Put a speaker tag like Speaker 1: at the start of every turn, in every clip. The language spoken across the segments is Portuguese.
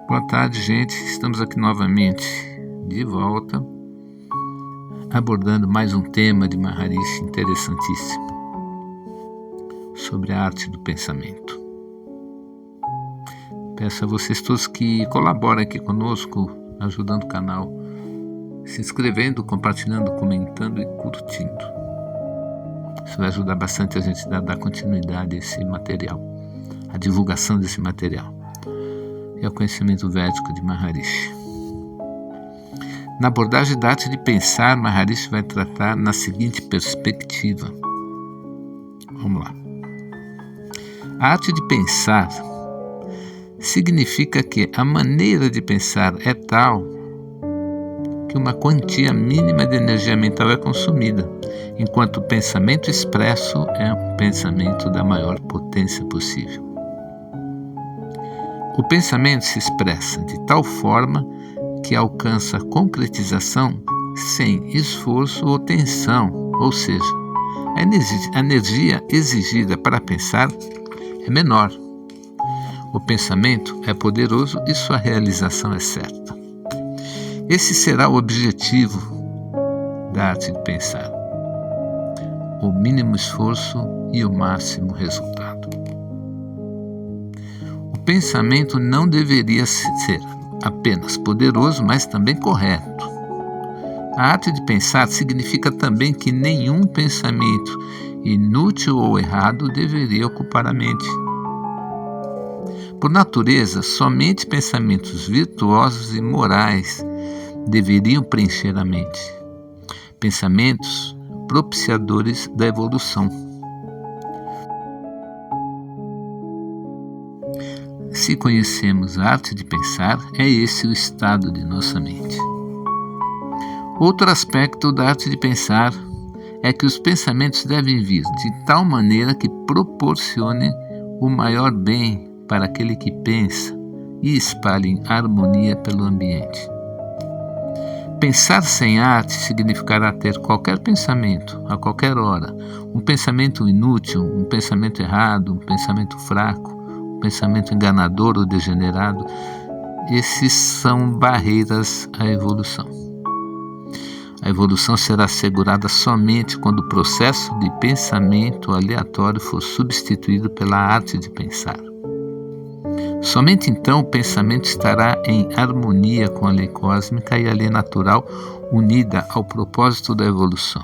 Speaker 1: Boa tarde, gente. Estamos aqui novamente de volta, abordando mais um tema de Maharishi interessantíssimo, sobre a arte do pensamento. Peço a vocês todos que colaborem aqui conosco, ajudando o canal, se inscrevendo, compartilhando, comentando e curtindo. Isso vai ajudar bastante a gente a dar continuidade a esse material, a divulgação desse material. É o conhecimento védico de Maharishi. Na abordagem da arte de pensar, Maharishi vai tratar na seguinte perspectiva. Vamos lá. A arte de pensar significa que a maneira de pensar é tal que uma quantia mínima de energia mental é consumida, enquanto o pensamento expresso é um pensamento da maior potência possível. O pensamento se expressa de tal forma que alcança concretização sem esforço ou tensão, ou seja, a energia exigida para pensar é menor. O pensamento é poderoso e sua realização é certa. Esse será o objetivo da arte de pensar: o mínimo esforço e o máximo resultado. O pensamento não deveria ser apenas poderoso, mas também correto. A arte de pensar significa também que nenhum pensamento inútil ou errado deveria ocupar a mente. Por natureza, somente pensamentos virtuosos e morais deveriam preencher a mente. Pensamentos propiciadores da evolução. Se conhecemos a arte de pensar, é esse o estado de nossa mente. Outro aspecto da arte de pensar é que os pensamentos devem vir de tal maneira que proporcione o maior bem para aquele que pensa e espalhem harmonia pelo ambiente. Pensar sem arte significará ter qualquer pensamento, a qualquer hora, um pensamento inútil, um pensamento errado, um pensamento fraco, um pensamento enganador ou degenerado. Esses são barreiras à evolução. A evolução será assegurada somente quando o processo de pensamento aleatório for substituído pela arte de pensar. Somente então o pensamento estará em harmonia com a lei cósmica e a lei natural unida ao propósito da evolução.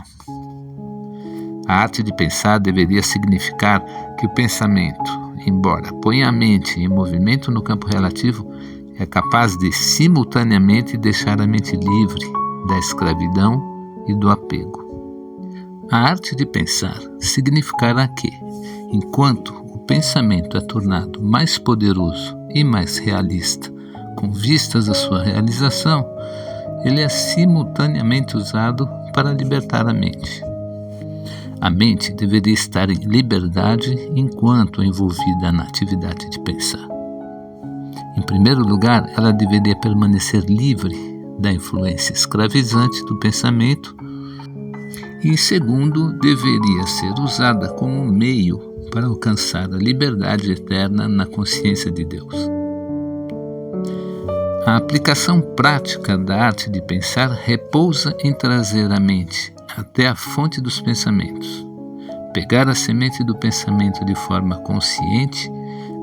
Speaker 1: A arte de pensar deveria significar que o pensamento, embora ponha a mente em movimento no campo relativo, é capaz de simultaneamente deixar a mente livre da escravidão e do apego. A arte de pensar significará que, enquanto o pensamento é tornado mais poderoso e mais realista com vistas à sua realização, ele é simultaneamente usado para libertar a mente. A mente deveria estar em liberdade enquanto envolvida na atividade de pensar. Em primeiro lugar, ela deveria permanecer livre da influência escravizante do pensamento e, em segundo, deveria ser usada como um meio para alcançar a liberdade eterna na consciência de Deus. A aplicação prática da arte de pensar repousa em trazer a mente até a fonte dos pensamentos, pegar a semente do pensamento de forma consciente,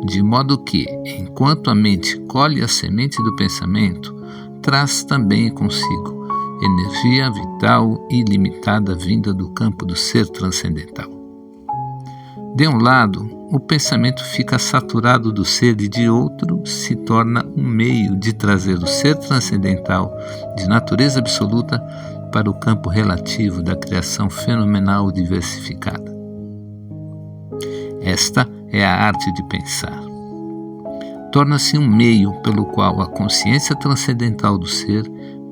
Speaker 1: de modo que, enquanto a mente colhe a semente do pensamento, traz também consigo energia vital ilimitada vinda do campo do ser transcendental. De um lado, o pensamento fica saturado do ser e de outro se torna um meio de trazer o ser transcendental de natureza absoluta para o campo relativo da criação fenomenal diversificada. Esta é a arte de pensar. Torna-se um meio pelo qual a consciência transcendental do ser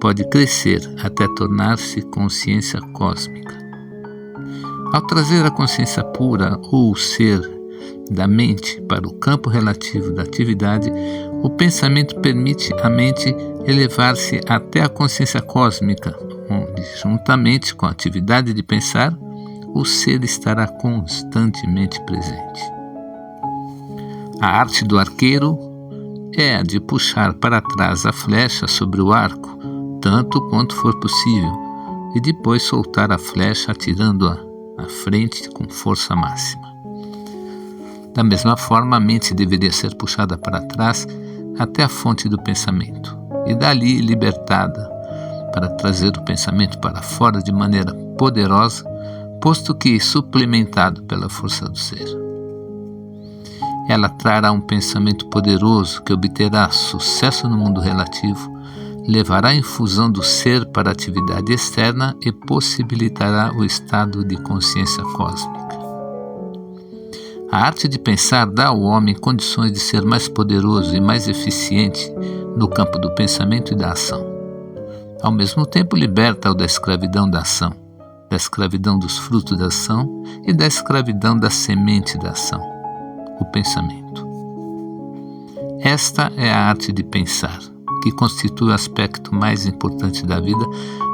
Speaker 1: pode crescer até tornar-se consciência cósmica. Ao trazer a consciência pura ou o ser da mente para o campo relativo da atividade, o pensamento permite à mente elevar-se até a consciência cósmica, onde, juntamente com a atividade de pensar, o ser estará constantemente presente. A arte do arqueiro é a de puxar para trás a flecha sobre o arco, tanto quanto for possível, e depois soltar a flecha atirando-a à frente com força máxima. Da mesma forma, a mente deveria ser puxada para trás até a fonte do pensamento, e dali libertada para trazer o pensamento para fora de maneira poderosa, posto que suplementado pela força do ser. Ela trará um pensamento poderoso que obterá sucesso no mundo relativo, levará a infusão do ser para a atividade externa e possibilitará o estado de consciência cósmica. A arte de pensar dá ao homem condições de ser mais poderoso e mais eficiente no campo do pensamento e da ação. Ao mesmo tempo, liberta-o da escravidão da ação, da escravidão dos frutos da ação e da escravidão da semente da ação, o pensamento. Esta é a arte de pensar, que constitui o aspecto mais importante da vida,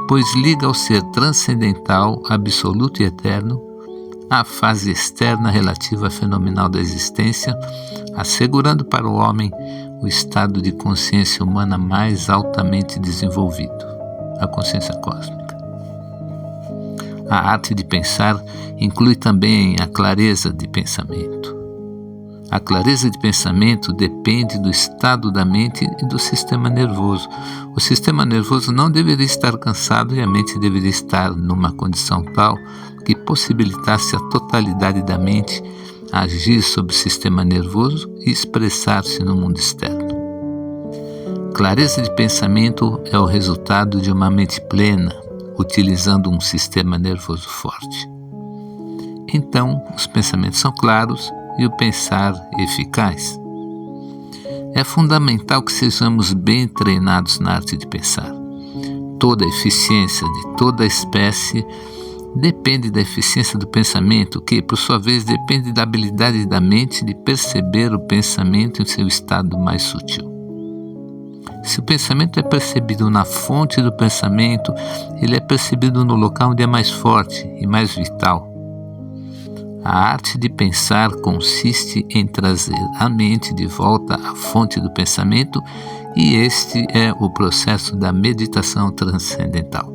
Speaker 1: pois liga ao ser transcendental, absoluto e eterno, à fase externa relativa fenomenal da existência, assegurando para o homem o estado de consciência humana mais altamente desenvolvido, a consciência cósmica. A arte de pensar inclui também a clareza de pensamento. A clareza de pensamento depende do estado da mente e do sistema nervoso. O sistema nervoso não deveria estar cansado e a mente deveria estar numa condição tal que possibilitasse a totalidade da mente agir sobre o sistema nervoso e expressar-se no mundo externo. Clareza de pensamento é o resultado de uma mente plena, utilizando um sistema nervoso forte. Então, os pensamentos são claros e o pensar eficaz. É fundamental que sejamos bem treinados na arte de pensar. Toda a eficiência de toda a espécie depende da eficiência do pensamento, que, por sua vez, depende da habilidade da mente de perceber o pensamento em seu estado mais sutil. Se o pensamento é percebido na fonte do pensamento, ele é percebido no local onde é mais forte e mais vital. A arte de pensar consiste em trazer a mente de volta à fonte do pensamento, e este é o processo da meditação transcendental.